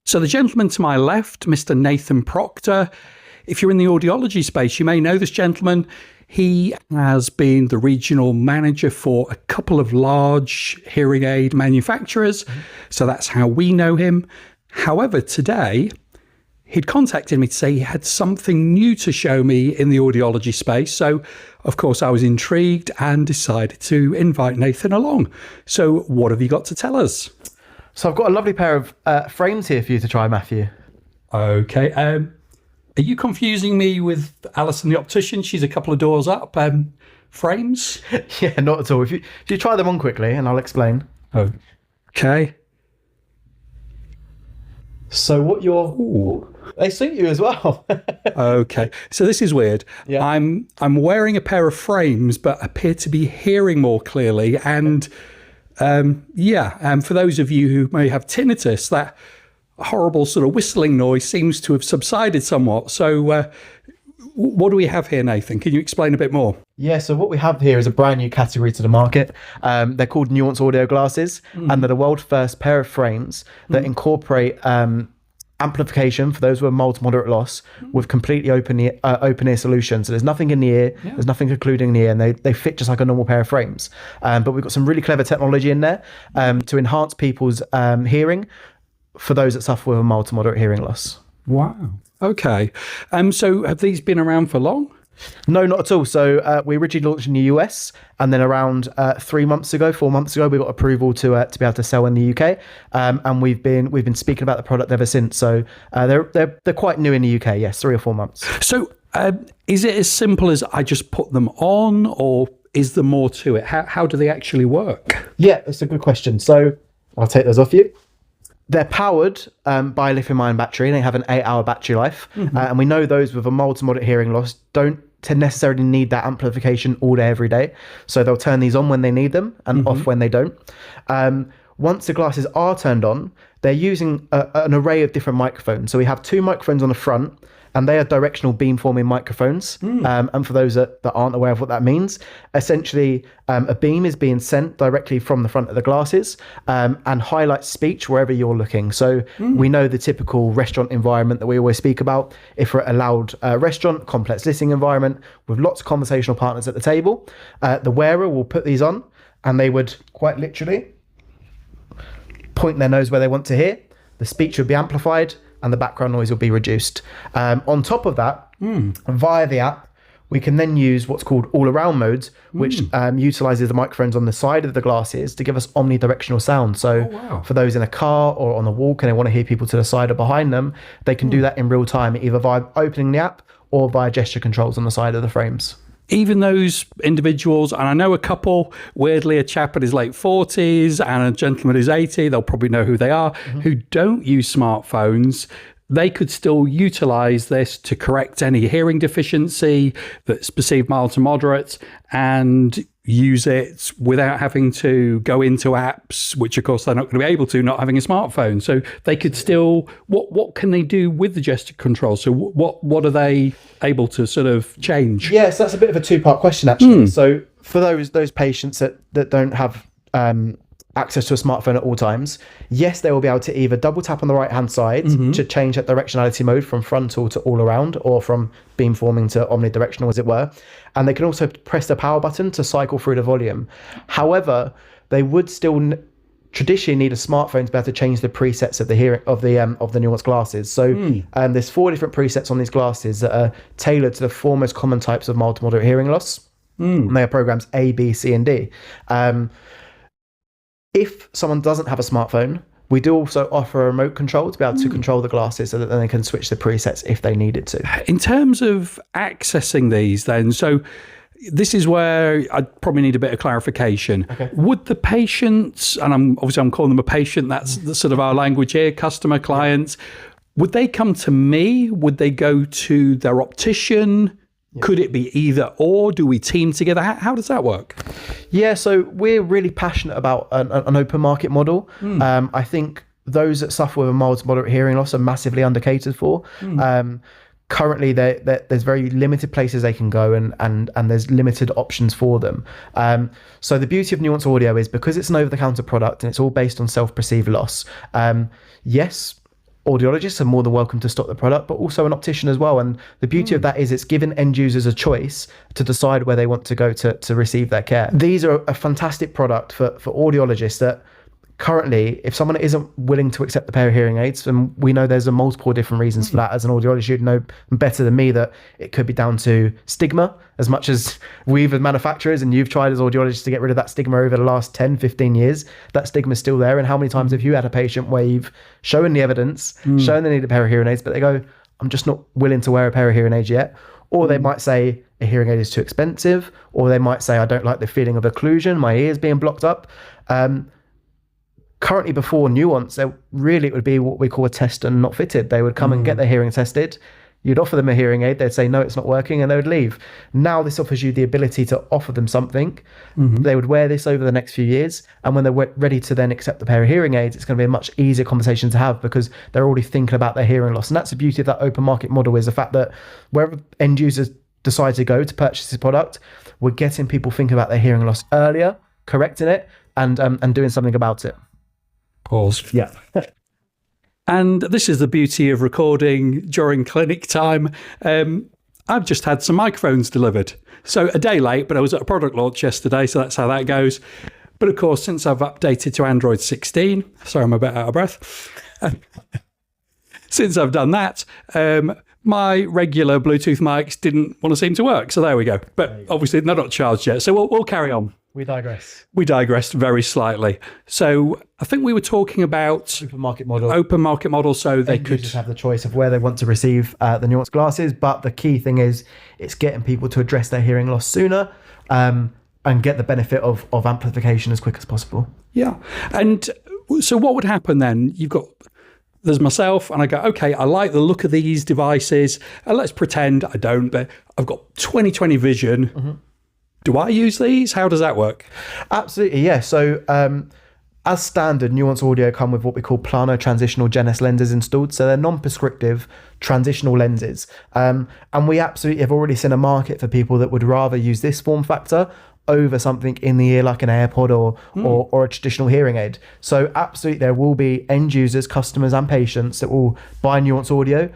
So the gentleman to my left, Mr. Nathan Proctor, if you're in the audiology space, you may know this gentleman. He has been the regional manager for a couple of large hearing aid manufacturers. So that's how we know him. However, today, he'd contacted me to say he had something new to show me in the audiology space. So, of course, I was intrigued and decided to invite Nathan along. So what have you got to tell us? So I've got a lovely pair of frames here for you to try, Matthew. Okay. Are you confusing me with Alison the optician? She's a couple of doors up. Frames? Yeah, not at all. If you try them on quickly, and I'll explain. Okay. So what you're... Ooh, they suit you as well. Okay. So this is weird. Yeah. I'm wearing a pair of frames, but appear to be hearing more clearly. And for those of you who may have tinnitus, that horrible sort of whistling noise seems to have subsided somewhat. So what do we have here, Nathan? Can you explain a bit more? Yeah, so what we have here is a brand new category to the market. They're called Nuance audio glasses, and they're the world's first pair of frames that incorporate amplification for those with mild to moderate loss with completely open ear solution. So there's nothing in the ear, there's nothing occluding the ear, and they fit just like a normal pair of frames. But we've got some really clever technology in there to enhance people's hearing for those that suffer with a mild to moderate hearing loss. Wow. Okay. So have these been around for long? No, not at all. So we originally launched in the US, and then around 4 months ago, we got approval to be able to sell in the UK, and we've been speaking about the product ever since. So they're quite new in the UK. Yes, 3 or 4 months. So is it as simple as I just put them on, or is there more to it? How do they actually work? Yeah, that's a good question. So I'll take those off you. They're powered by a lithium-ion battery, and they have an 8-hour battery life. And we know those with a mild to moderate hearing loss don't necessarily need that amplification all day, every day. So they'll turn these on when they need them and off when they don't. Once the glasses are turned on, they're using an array of different microphones. So we have 2 microphones on the front, and they are directional beamforming microphones. And for those that aren't aware of what that means, essentially a beam is being sent directly from the front of the glasses and highlights speech wherever you're looking. So we know the typical restaurant environment that we always speak about. If we're at a loud restaurant, complex listening environment with lots of conversational partners at the table, the wearer will put these on, and they would quite literally point their nose where they want to hear. The speech would be amplified, and the background noise will be reduced. On top of that, via the app, we can then use what's called all-around modes, which utilizes the microphones on the side of the glasses to give us omnidirectional sound. So for those in a car or on a walk and they want to hear people to the side or behind them, they can do that in real time, either via opening the app or via gesture controls on the side of the frames. Even those individuals, and I know a couple, weirdly, a chap in his late 40s and a gentleman who's 80, they'll probably know who they are, who don't use smartphones, they could still utilize this to correct any hearing deficiency that's perceived mild to moderate and use it without having to go into apps, which of course they're not going to be able to, not having a smartphone. So they could still, what can they do with the gesture control? So what are they able to sort of change? Yes, that's a bit of a 2-part question, actually. So for those patients that don't have access to a smartphone at all times, yes, they will be able to either double tap on the right hand side to change that directionality mode from frontal to all around, or from beamforming to omnidirectional, as it were. And they can also press the power button to cycle through the volume. However, they would still traditionally need a smartphone to be able to change the presets of the hearing of the Nuance glasses. So there's 4 different presets on these glasses that are tailored to the 4 most common types of mild to moderate hearing loss. And they are programs A, B, C, and D. If someone doesn't have a smartphone, we do also offer a remote control to be able to control the glasses so that then they can switch the presets if they needed to. In terms of accessing these then, so this is where I probably need a bit of clarification. Okay. Would the patients, and I'm calling them a patient, that's the sort of our language here, customer, clients, would they come to me? Would they go to their optician? Could it be either or? Do we team together? How does that work? Yeah, so we're really passionate about an open market model. I think those that suffer with a mild to moderate hearing loss are massively undercatered for. Currently, there's very limited places they can go, and there's limited options for them. So the beauty of Nuance Audio is because it's an over-the-counter product and it's all based on self-perceived loss. Yes, audiologists are more than welcome to stock the product, but also an optician as well. And the beauty of that is it's given end users a choice to decide where they want to go to receive their care. These are a fantastic product for audiologists that currently, if someone isn't willing to accept the pair of hearing aids, and we know there's a multiple different reasons for that, as an audiologist, you'd know better than me that it could be down to stigma, as much as we've as manufacturers and you've tried as audiologists to get rid of that stigma over the last 10, 15 years, that stigma is still there. And how many times have you had a patient where you've shown the evidence, shown they need a pair of hearing aids, but they go, I'm just not willing to wear a pair of hearing aids yet. Or they might say a hearing aid is too expensive, or they might say, I don't like the feeling of occlusion, my ears being blocked up. Currently, before Nuance, it would be what we call a test and not fitted. They would come and get their hearing tested. You'd offer them a hearing aid. They'd say, no, it's not working, and they would leave. Now this offers you the ability to offer them something. They would wear this over the next few years. And when they're ready to then accept the pair of hearing aids, it's going to be a much easier conversation to have because they're already thinking about their hearing loss. And that's the beauty of that open market model, is the fact that wherever end users decide to go to purchase this product, we're getting people thinking about their hearing loss earlier, correcting it, and doing something about it. Pause. Yeah. And this is the beauty of recording during clinic time. I've just had some microphones delivered. So a day late, but I was at a product launch yesterday, so that's how that goes. But of course, since I've updated to Android 16, sorry, I'm a bit out of breath. Since I've done that, my regular Bluetooth mics didn't want to seem to work. So there we go. But obviously they're not charged yet. So we'll carry on. We digress. We digressed very slightly. So I think we were talking about Open market model. So they could just have the choice of where they want to receive the Nuance glasses. But the key thing is it's getting people to address their hearing loss sooner and get the benefit of amplification as quick as possible. Yeah. And so what would happen then? There's myself and I go, okay, I like the look of these devices. And let's pretend I don't, but I've got 20/20 vision. Do I use these? How does that work? Absolutely, yeah. So as standard, Nuance Audio come with what we call plano transitional Gen S lenses installed. So they're non-prescriptive transitional lenses. And we absolutely have already seen a market for people that would rather use this form factor over something in the ear like an AirPod or a traditional hearing aid. So absolutely there will be end users, customers and patients that will buy Nuance Audio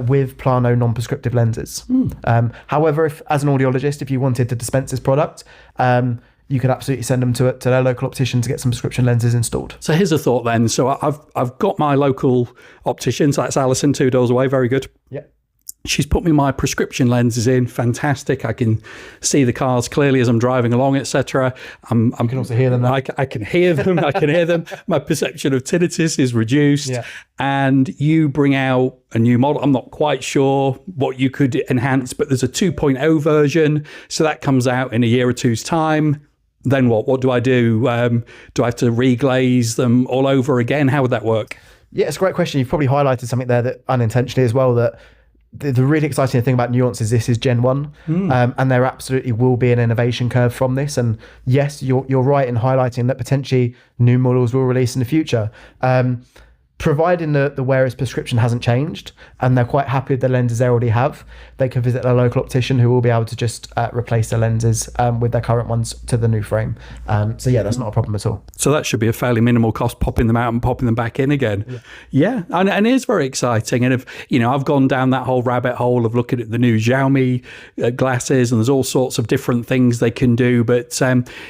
with plano non-prescriptive lenses. However, if as an audiologist, if you wanted to dispense this product, you could absolutely send them to their local optician to get some prescription lenses installed. So here's a thought then. So I've got my local optician, so that's Alison, 2 doors away, very good. Yeah. She's put me my prescription lenses in, fantastic. I can see the cars clearly as I'm driving along, etc. You can also hear them now. I can hear them. I can hear them. My perception of tinnitus is reduced. Yeah. And you bring out a new model. I'm not quite sure what you could enhance, but there's a 2.0 version. So that comes out in a year or two's time. Then what? What do I do? Do I have to reglaze them all over again? How would that work? Yeah, it's a great question. You've probably highlighted something there that unintentionally as well, that the really exciting thing about Nuance is this is Gen 1, and there absolutely will be an innovation curve from this. And yes, you're right in highlighting that potentially new models will release in the future. Providing the wearer's prescription hasn't changed and they're quite happy with the lenses they already have, they can visit their local optician who will be able to just replace the lenses with their current ones to the new frame. So yeah, that's not a problem at all. So that should be a fairly minimal cost, popping them out and popping them back in again. Yeah. And it is very exciting. And if, I've gone down that whole rabbit hole of looking at the new Xiaomi glasses, and there's all sorts of different things they can do. But,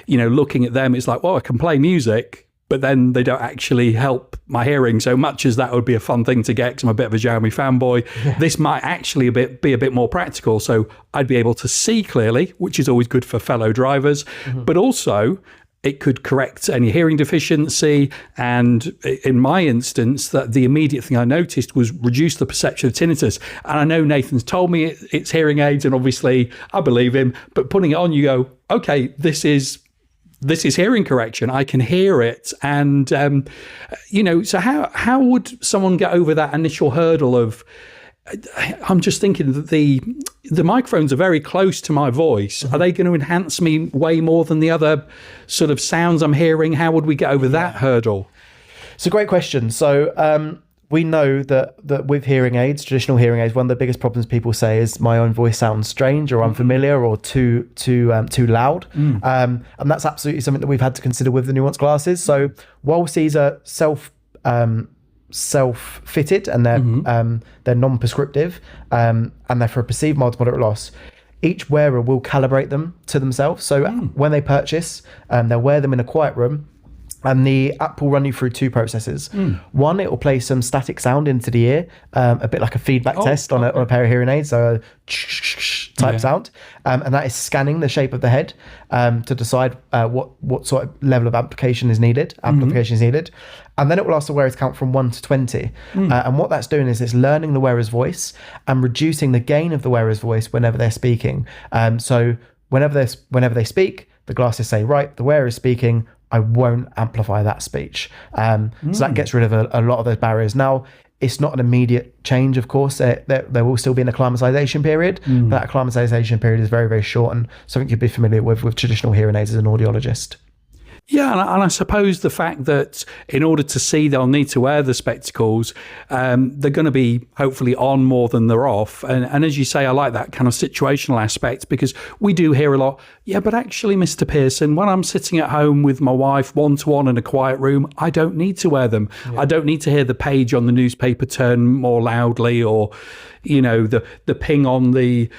looking at them, it's like, well, I can play music, but then they don't actually help my hearing so much as that would be a fun thing to get because I'm a bit of a Xiaomi fanboy. Yeah. This might actually be a bit more practical. So I'd be able to see clearly, which is always good for fellow drivers, but also it could correct any hearing deficiency. And in my instance, that the immediate thing I noticed was reduce the perception of tinnitus. And I know Nathan's told me it's hearing aids, and obviously I believe him, but putting it on, you go, okay, this is hearing correction. I can hear it. And, so how would someone get over that initial hurdle of, I'm just thinking that the microphones are very close to my voice. Are they going to enhance me way more than the other sort of sounds I'm hearing? How would we get over that hurdle? It's a great question. So, we know that with hearing aids, traditional hearing aids, one of the biggest problems people say is my own voice sounds strange or unfamiliar or too loud. And that's absolutely something that we've had to consider with the Nuance glasses. So whilst these are self-fitted and they're non-prescriptive, and they're for a perceived mild to moderate loss. Each wearer will calibrate them to themselves. So when they purchase, they'll wear them in a quiet room, and the app will run you through two processes. One, it will play some static sound into the ear, a bit like a feedback test on a pair of hearing aids, so a type sound, and that is scanning the shape of the head to decide what sort of level of amplification is needed. And then it will ask the wearer to count from 1 to 20. And what that's doing is it's learning the wearer's voice and reducing the gain of the wearer's voice whenever they're speaking. So whenever they speak, the glasses say, right, the wearer is speaking, I won't amplify that speech. So that gets rid of a lot of those barriers. Now, it's not an immediate change, of course. There will still be an acclimatization period, but that acclimatization period is very, very short, and something you'd be familiar with traditional hearing aids as an audiologist. Yeah, and I suppose the fact that in order to see, they'll need to wear the spectacles. They're going to be hopefully on more than they're off. And as you say, I like that kind of situational aspect, because we do hear a lot, yeah, but actually, Mr. Pearson, when I'm sitting at home with my wife one-to-one in a quiet room, I don't need to wear them. Yeah. I don't need to hear the page on the newspaper turn more loudly, or the ping on the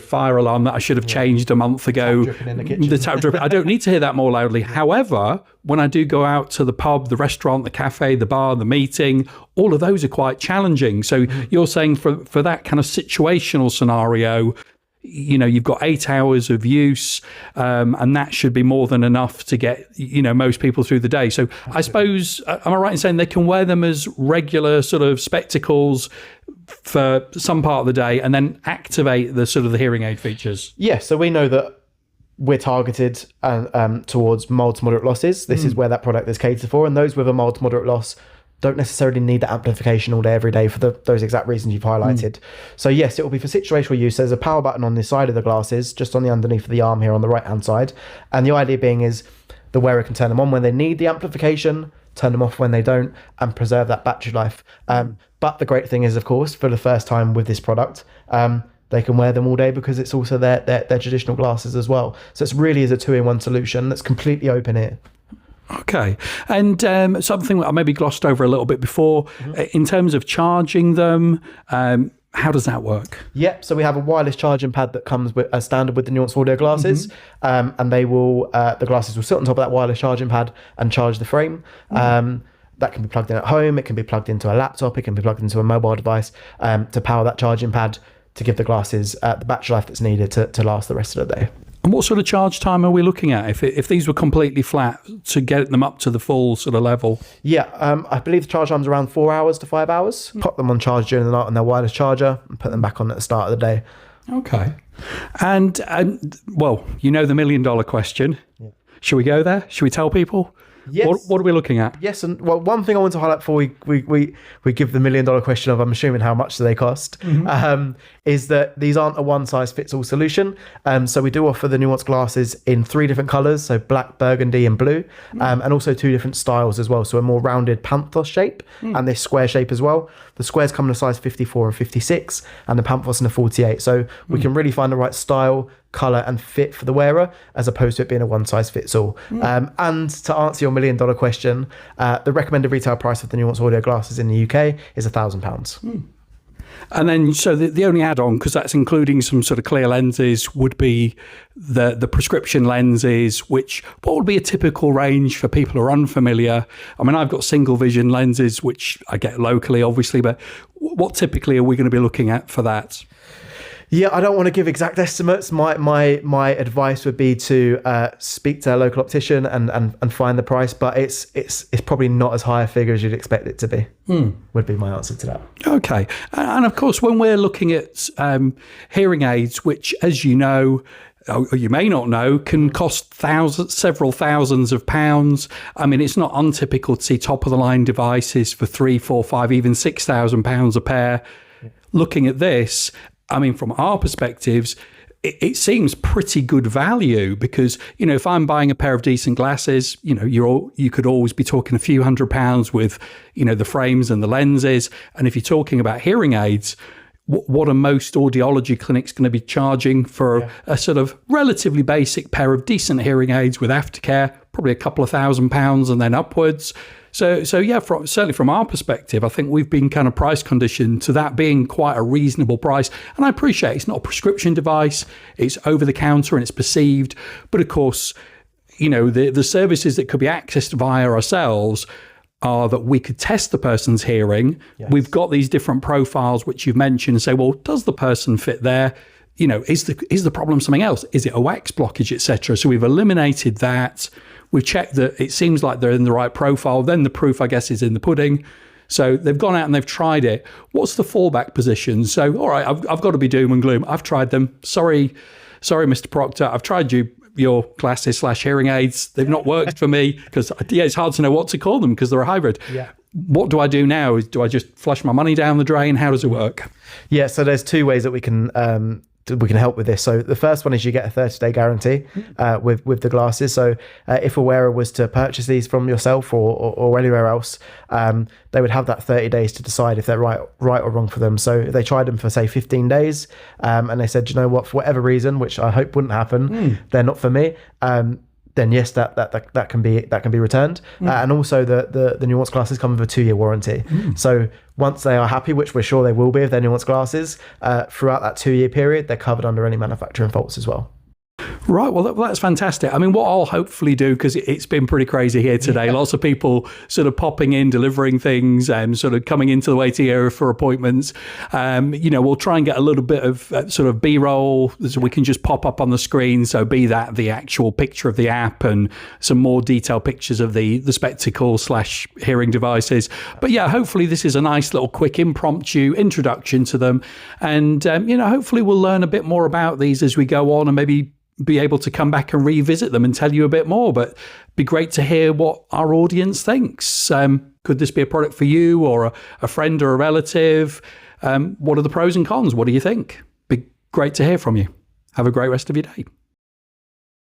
fire alarm that I should have changed a month ago. Tap dripping in the kitchen. The tap dripping. I don't need to hear that more loudly. However, when I do go out to the pub, the restaurant, the cafe, the bar, the meeting, all of those are quite challenging. So you're saying for that kind of situational scenario, you've got 8 hours of use, and that should be more than enough to get, most people through the day. So I suppose, am I right in saying they can wear them as regular sort of spectacles for some part of the day and then activate the sort of the hearing aid features? Yeah, so we know that we're targeted towards mild to moderate losses. This is where that product is catered for, and those with a mild to moderate loss don't necessarily need that amplification all day, every day for those exact reasons you've highlighted. So yes, it will be for situational use. There's a power button on the side of the glasses, just on the underneath of the arm here on the right-hand side. And the idea being is the wearer can turn them on when they need the amplification, turn them off when they don't, and preserve that battery life. But the great thing is, of course, for the first time with this product, they can wear them all day because it's also their traditional glasses as well. So it really is a 2-in-1 solution that's completely open ear. Okay. And something that I maybe glossed over a little bit before, in terms of charging them, how does that work? Yep. So we have a wireless charging pad that comes with as standard with the Nuance Audio glasses, and they will the glasses will sit on top of that wireless charging pad and charge the frame. That can be plugged in at home. It can be plugged into a laptop. It can be plugged into a mobile device to power that charging pad to give the glasses the battery life that's needed to last the rest of the day. And what sort of charge time are we looking at if these were completely flat to get them up to the full sort of level? Yeah, I believe the charge time's around 4 hours to 5 hours. Pop them on charge during the night on their wireless charger and put them back on at the start of the day. Okay. And well, the $1 million question. Yeah. Should we go there? Should we tell people? Yes. What are we looking at? Yes, and well, one thing I want to highlight before we give the $1 million question of, I'm assuming, how much do they cost, is that these aren't a one-size-fits-all solution. So we do offer the Nuance glasses in 3 different colours, so black, burgundy and blue, and also 2 different styles as well. So a more rounded panthos shape and this square shape as well. The squares come in a size 54 and 56, and the panthos in a 48. So we can really find the right style, colour and fit for the wearer, as opposed to it being a one-size-fits-all. And to answer your $1 million question, the recommended retail price of the Nuance Audio glasses in the UK is £1,000. And then, so the only add-on, because that's including some sort of clear lenses, would be the prescription lenses, what would be a typical range for people who are unfamiliar? I mean, I've got single vision lenses, which I get locally, obviously, but what typically are we going to be looking at for that? Yeah, I don't want to give exact estimates. My advice would be to speak to a local optician and find the price, but it's probably not as high a figure as you'd expect it to be. Would be my answer to that. Okay, and of course, when we're looking at hearing aids, which, as you know, or you may not know, can cost several thousands of pounds. I mean, it's not untypical to see top of the line devices for £3,000, £4,000, £5,000, even £6,000 a pair. Yeah. Looking at this, I mean, from our perspectives, it seems pretty good value because, if I'm buying a pair of decent glasses, you could always be talking a few £100s with, the frames and the lenses. And if you're talking about hearing aids, what are most audiology clinics going to be charging for a sort of relatively basic pair of decent hearing aids with aftercare, probably a couple of £1,000 and then upwards. So yeah, certainly from our perspective, I think we've been kind of price conditioned to that being quite a reasonable price. And I appreciate it's not a prescription device, it's over the counter and it's perceived. But of course, the services that could be accessed via ourselves are that we could test the person's hearing. Yes. We've got these different profiles, which you've mentioned, and say, well, does the person fit there? Is the problem something else? Is it a wax blockage, etc.? So we've eliminated that. We've checked that it seems like they're in the right profile. Then the proof, I guess, is in the pudding. So they've gone out and they've tried it. What's the fallback position? So, all right, I've got to be doom and gloom. I've tried them. Sorry, Mr. Proctor. I've tried your glasses/hearing aids. They've not worked for me because it's hard to know what to call them because they're a hybrid. Yeah. What do I do now? Do I just flush my money down the drain? How does it work? Yeah, so there's two ways that we can help with this. So the first one is you get a 30-day guarantee with the glasses. So if a wearer was to purchase these from yourself or anywhere else, they would have that 30 days to decide if they're right or wrong for them. So if they tried them for say 15 days and they said, you know what, for whatever reason, which I hope wouldn't happen, they're not for me. Then yes, that can be returned. And also the Nuance glasses come with a 2-year warranty. So once they are happy, which we're sure they will be if they're Nuance glasses, throughout that 2-year period, they're covered under any manufacturing faults as well. Right, well, that's fantastic. I mean, what I'll hopefully do, because it's been pretty crazy here today, lots of people sort of popping in, delivering things, sort of coming into the waiting area for appointments. We'll try and get a little bit of sort of B-roll so we can just pop up on the screen. So be that the actual picture of the app and some more detailed pictures of the spectacle/hearing devices. But yeah, hopefully this is a nice little quick impromptu introduction to them. And, hopefully we'll learn a bit more about these as we go on and maybe be able to come back and revisit them and tell you a bit more. But it'd be great to hear what our audience thinks. Could this be a product for you or a friend or a relative? What are the pros and cons? What do you think? Be great to hear from you. Have a great rest of your day.